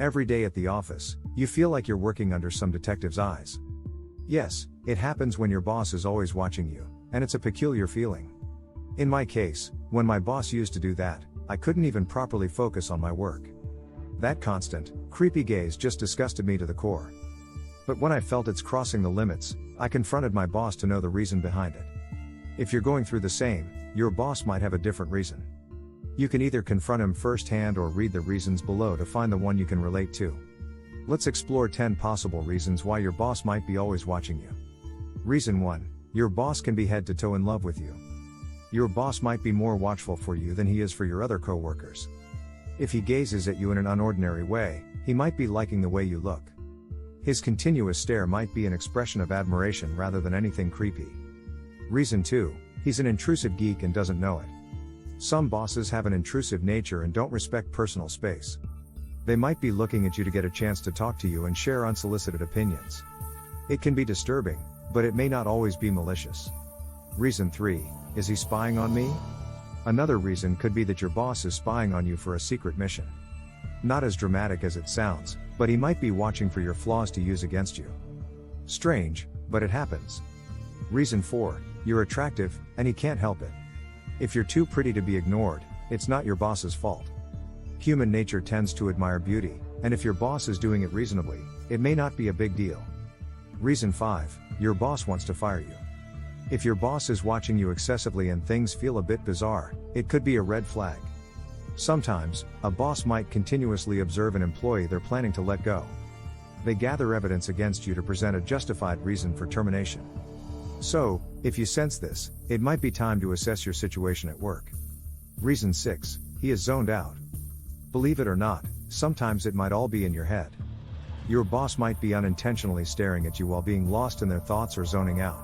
Every day at the office, you feel like you're working under some detective's eyes. Yes, it happens when your boss is always watching you, and it's a peculiar feeling. In my case, when my boss used to do that, I couldn't even properly focus on my work. That constant, creepy gaze just disgusted me to the core. But when I felt it's crossing the limits, I confronted my boss to know the reason behind it. If you're going through the same, your boss might have a different reason. You can either confront him firsthand or read the reasons below to find the one you can relate to. Let's explore 10 possible reasons why your boss might be always watching you. Reason 1. Your boss can be head to toe in love with you. Your boss might be more watchful for you than he is for your other coworkers. If he gazes at you in an unordinary way, he might be liking the way you look. His continuous stare might be an expression of admiration rather than anything creepy. Reason 2. He's an intrusive geek and doesn't know it. Some bosses have an intrusive nature and don't respect personal space. They might be looking at you to get a chance to talk to you and share unsolicited opinions. It can be disturbing, but it may not always be malicious. Reason 3. Is he spying on me? Another reason could be that your boss is spying on you for a secret mission. Not as dramatic as it sounds, but he might be watching for your flaws to use against you. Strange, but it happens. Reason 4. You're attractive, and he can't help it. If you're too pretty to be ignored, it's not your boss's fault. Human nature tends to admire beauty, and if your boss is doing it reasonably, it may not be a big deal. Reason 5. Your boss wants to fire you. If your boss is watching you excessively and things feel a bit bizarre, it could be a red flag. Sometimes, a boss might continuously observe an employee they're planning to let go. They gather evidence against you to present a justified reason for termination. So, if you sense this, it might be time to assess your situation at work. Reason 6. He is zoned out. Believe it or not, sometimes it might all be in your head. Your boss might be unintentionally staring at you while being lost in their thoughts or zoning out.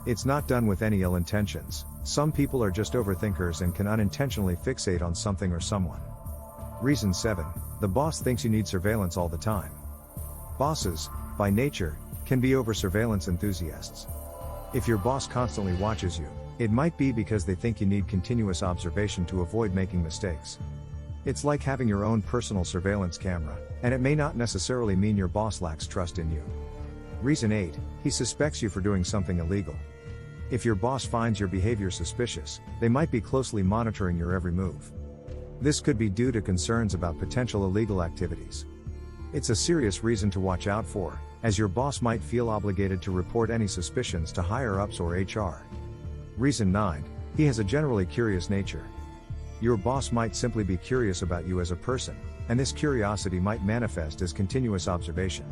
It's not done with any ill intentions. Some people are just overthinkers and can unintentionally fixate on something or someone. Reason 7. The boss thinks you need surveillance all the time. Bosses, by nature, can be over-surveillance enthusiasts. If your boss constantly watches you, it might be because they think you need continuous observation to avoid making mistakes. It's like having your own personal surveillance camera, and it may not necessarily mean your boss lacks trust in you. Reason 8. He suspects you for doing something illegal. If your boss finds your behavior suspicious, they might be closely monitoring your every move. This could be due to concerns about potential illegal activities. It's a serious reason to watch out for, as your boss might feel obligated to report any suspicions to higher-ups or HR. Reason 9. He has a generally curious nature. Your boss might simply be curious about you as a person, and this curiosity might manifest as continuous observation.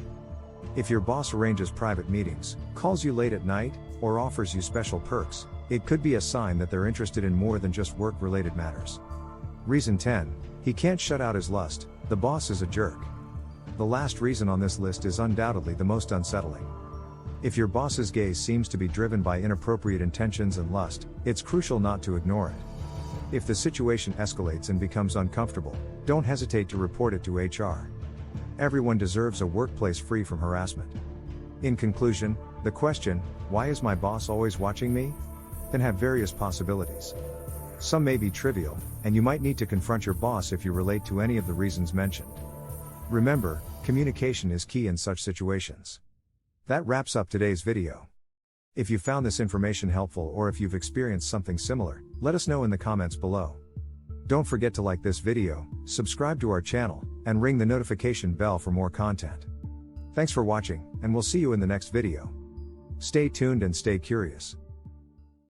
If your boss arranges private meetings, calls you late at night, or offers you special perks, it could be a sign that they're interested in more than just work-related matters. Reason 10. He can't shut out his lust. The boss is a jerk. The last reason on this list is undoubtedly the most unsettling. If your boss's gaze seems to be driven by inappropriate intentions and lust, it's crucial not to ignore it. If the situation escalates and becomes uncomfortable, don't hesitate to report it to HR. Everyone deserves a workplace free from harassment. In conclusion, the question, "Why is my boss always watching me?" can have various possibilities. Some may be trivial, and you might need to confront your boss if you relate to any of the reasons mentioned. Remember, communication is key in such situations. That wraps up today's video. If you found this information helpful or if you've experienced something similar, let us know in the comments below. Don't forget to like this video, subscribe to our channel, and ring the notification bell for more content. Thanks for watching, and we'll see you in the next video. Stay tuned and stay curious.